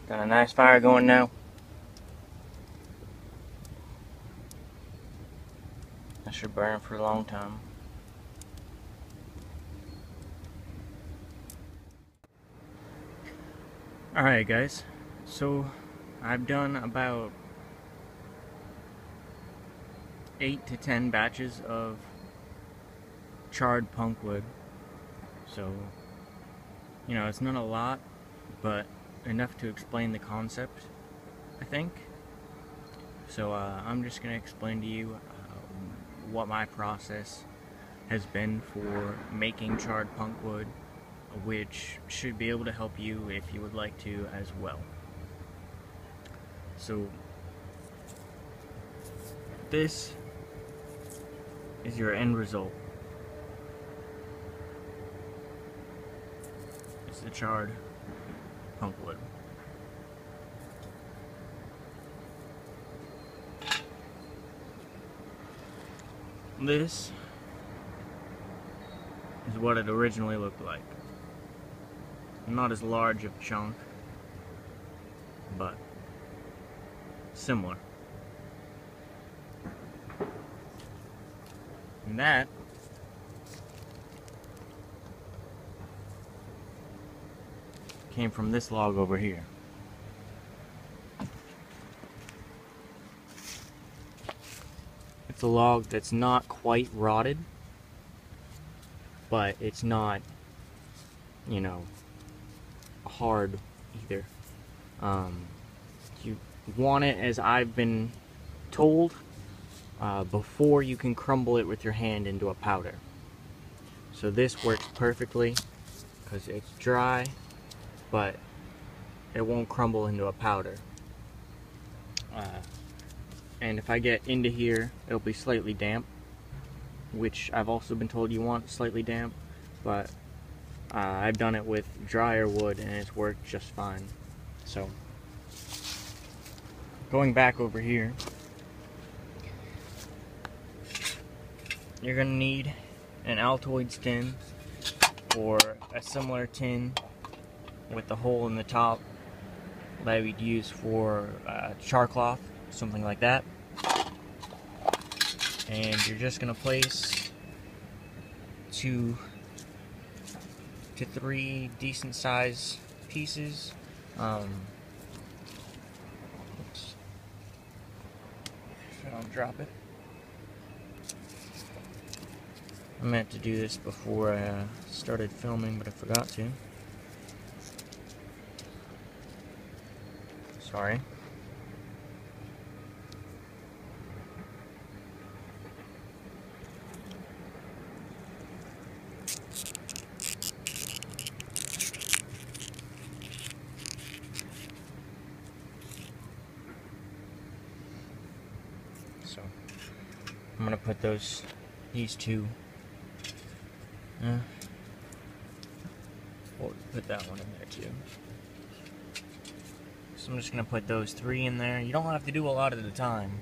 Got a nice fire going now. That should burn for a long time. Alright guys, so I've done about 8 to 10 batches of charred punkwood. So, you know, it's not a lot, but enough to explain the concept, I think. So I'm just going to explain to you what my process has been for making charred punkwood, which should be able to help you if you would like to as well. So this is your end result. It's the charred punkwood. This is what it originally looked like. Not as large of a chunk, but similar. And that came from this log over here. It's a log that's not quite rotted, but it's not, you know, hard either. You want it, as I've been told, before you can crumble it with your hand into a powder. So this works perfectly because it's dry, but it won't crumble into a powder. And if I get into here, it'll be slightly damp, which I've also been told you want slightly damp, but I've done it with drier wood and it's worked just fine. So, going back over here, you're going to need an Altoids tin or a similar tin with the hole in the top that we'd use for char cloth, something like that. And you're just going to place 2 to 3 decent size pieces. Oops. If I don't drop it. I meant to do this before I started filming, but I forgot to. Sorry. So I'm gonna put these two. We'll put that one in there too. So I'm just gonna put those 3 in there. You don't have to do a lot at a time,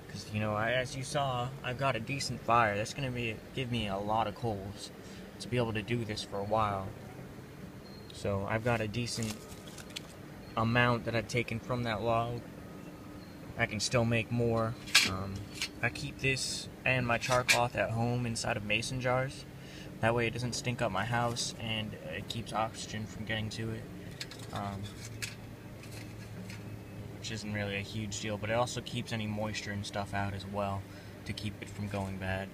because you know, as you saw, I've got a decent fire. That's gonna give me a lot of coals to be able to do this for a while. So I've got a decent amount that I've taken from that log. I can still make more. I keep this and my char cloth at home inside of mason jars. That way it doesn't stink up my house and it keeps oxygen from getting to it. Which isn't really a huge deal, but it also keeps any moisture and stuff out as well to keep it from going bad.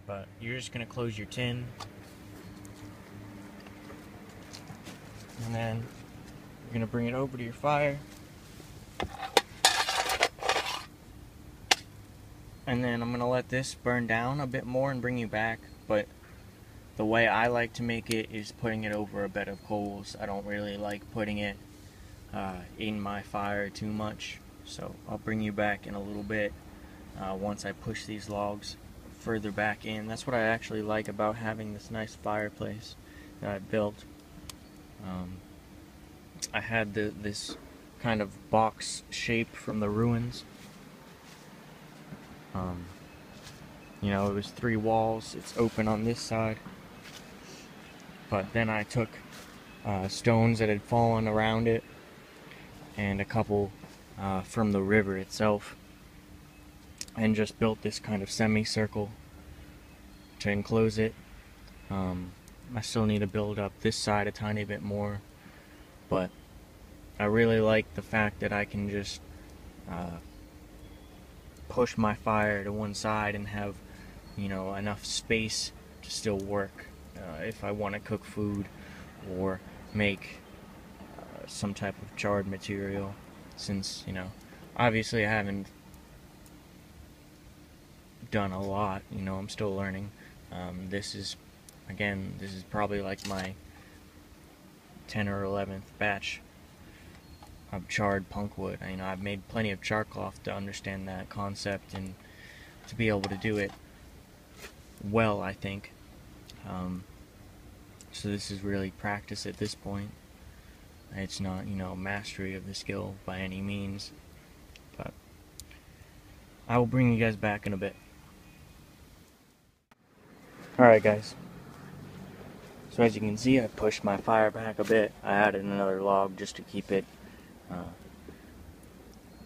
But you're just going to close your tin. And then you're going to bring it over to your fire. And then I'm going to let this burn down a bit more and bring you back. But the way I like to make it is putting it over a bed of coals. I don't really like putting it in my fire too much. So I'll bring you back in a little bit once I push these logs further back in. That's what I actually like about having this nice fireplace that I built. I had this kind of box shape from the ruins. You know, it was 3 walls. It's open on this side. But then I took stones that had fallen around it, and a couple from the river itself, and just built this kind of semicircle to enclose it. I still need to build up this side a tiny bit more, but I really like the fact that I can just push my fire to one side and have, you know, enough space to still work if I want to cook food or make some type of charred material, since, you know, obviously I haven't done a lot, you know, I'm still learning. This is probably like my 10th or 11th batch of charred punkwood. You know, I've made plenty of char cloth to understand that concept and to be able to do it well, I think. So this is really practice at this point. It's not, you know, mastery of the skill by any means, but I will bring you guys back in a bit. Alright guys, so as you can see, I pushed my fire back a bit. I added another log just to keep it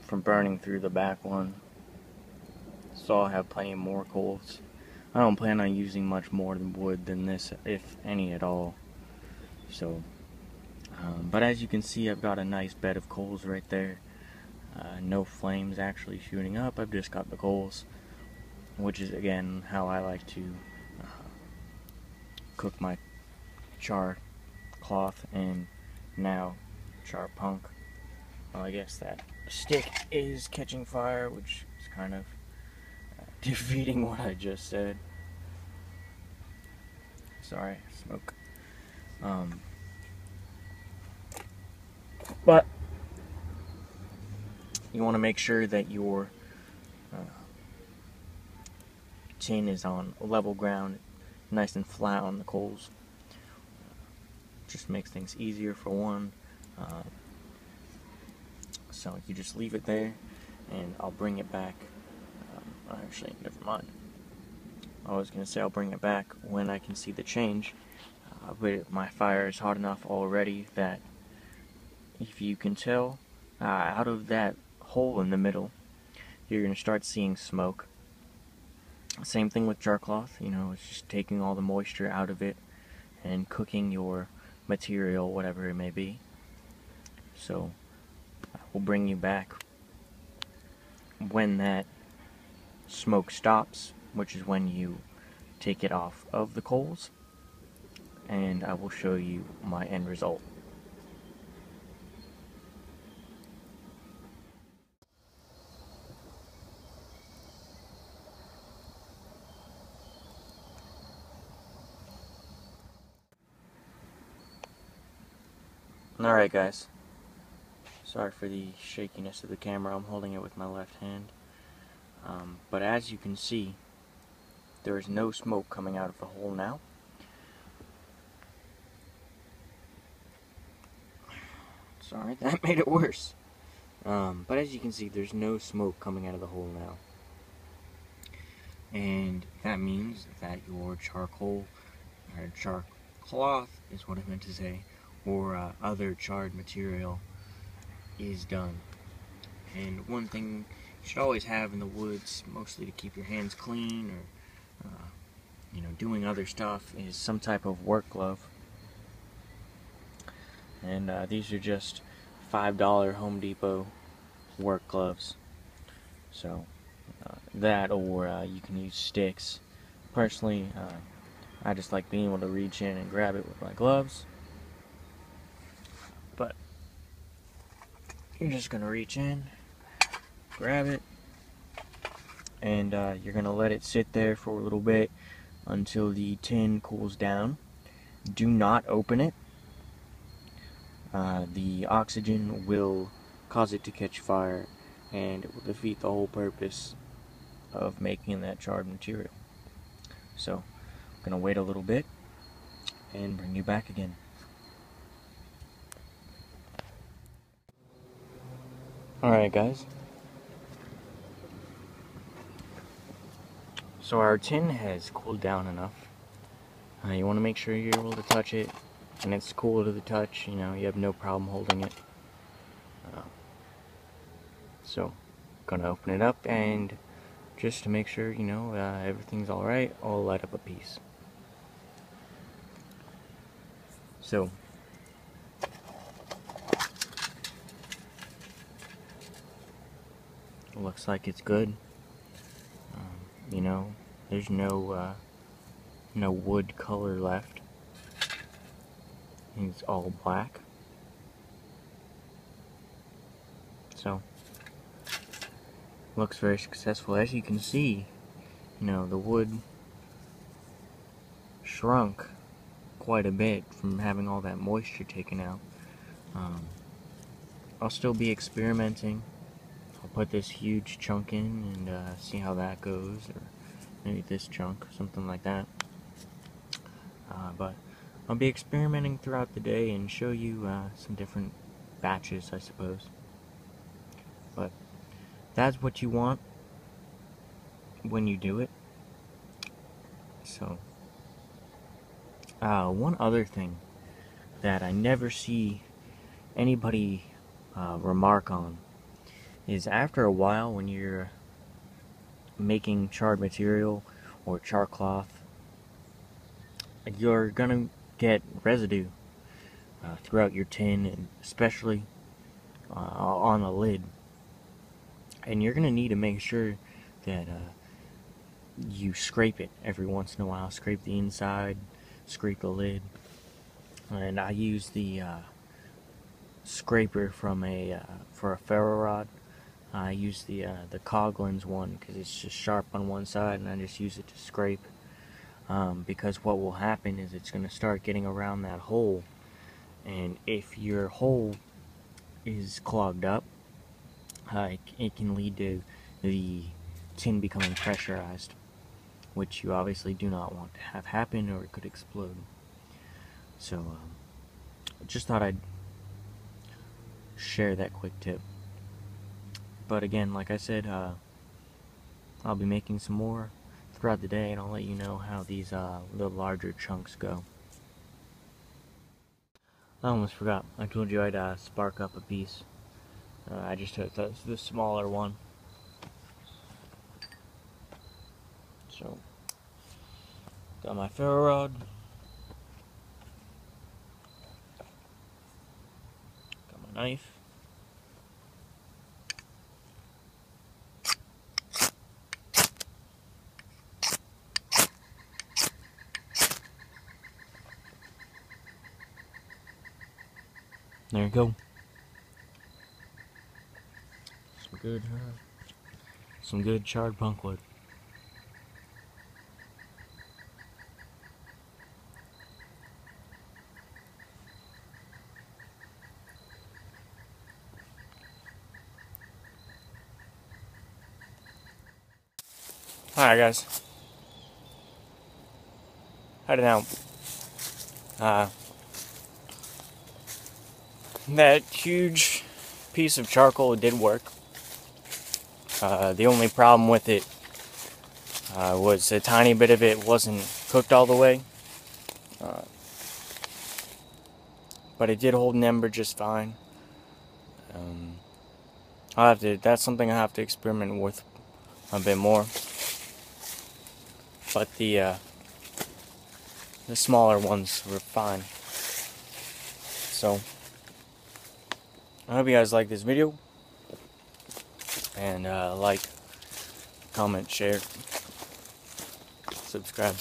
from burning through the back one, so I'll have plenty of more coals. I don't plan on using much more wood than this, if any at all. So, but as you can see, I've got a nice bed of coals right there. No flames actually shooting up, I've just got the coals, which is again how I like to cook my char cloth and now char punk. Well, I guess that stick is catching fire, which is kind of defeating what I just said. Sorry, smoke. But you want to make sure that your tin is on level ground, nice and flat on the coals. Just makes things easier for one. So you just leave it there, and I'll bring it back. Actually, never mind. I was going to say I'll bring it back when I can see the change, but my fire is hot enough already that if you can tell, out of that hole in the middle, you're going to start seeing smoke. Same thing with char cloth, you know, it's just taking all the moisture out of it and cooking your material, whatever it may be. So I will bring you back when that smoke stops, which is when you take it off of the coals, and I will show you my end result. Alright guys, sorry for the shakiness of the camera, I'm holding it with my left hand. But as you can see, there is no smoke coming out of the hole now. Sorry, that made it worse. But as you can see, there's no smoke coming out of the hole now. And that means that your charcoal, or char cloth is what I meant to say, or other charred material is done. And one thing you should always have in the woods, mostly to keep your hands clean or you know, doing other stuff, is some type of work glove. And these are just $5 Home Depot work gloves. So that, or you can use sticks. Personally, I just like being able to reach in and grab it with my gloves. But you're just going to reach in, grab it, and you're going to let it sit there for a little bit until the tin cools down. Do not open it. The oxygen will cause it to catch fire, and it will defeat the whole purpose of making that charred material. So I'm going to wait a little bit and bring you back again. Alright guys, so our tin has cooled down enough. You want to make sure you're able to touch it and it's cool to the touch. You know, you have no problem holding it. So, gonna open it up, and just to make sure, you know, everything's alright, I'll light up a piece. So, looks like it's good. You know, there's no wood color left. It's all black. So, looks very successful. As you can see, you know, the wood shrunk quite a bit from having all that moisture taken out. I'll still be experimenting. I'll put this huge chunk in and see how that goes, or maybe this chunk, something like that. But I'll be experimenting throughout the day and show you some different batches, I suppose. But that's what you want when you do it. So, one other thing that I never see anybody remark on is after a while, when you're making charred material or char cloth, you're gonna get residue throughout your tin, and especially on the lid. And you're gonna need to make sure that you scrape it every once in a while. Scrape the inside, scrape the lid. And I use the scraper from for a ferro rod. I use the Coghlan's one because it's just sharp on one side, and I just use it to scrape. Because what will happen is it's going to start getting around that hole, and if your hole is clogged up, it can lead to the tin becoming pressurized, which you obviously do not want to have happen, or it could explode. So, just thought I'd share that quick tip. But again, like I said, I'll be making some more throughout the day, and I'll let you know how these the larger chunks go. I almost forgot. I told you I'd spark up a piece. I just took the smaller one. So, got my ferro rod. Got my knife. There you go. Some good charred punkwood. Alright guys, heading out. That huge piece of charcoal did work. The only problem with it was a tiny bit of it wasn't cooked all the way. But it did hold an ember just fine. That's something I have to experiment with a bit more. But the smaller ones were fine. So, I hope you guys like this video. And like, comment, share, subscribe.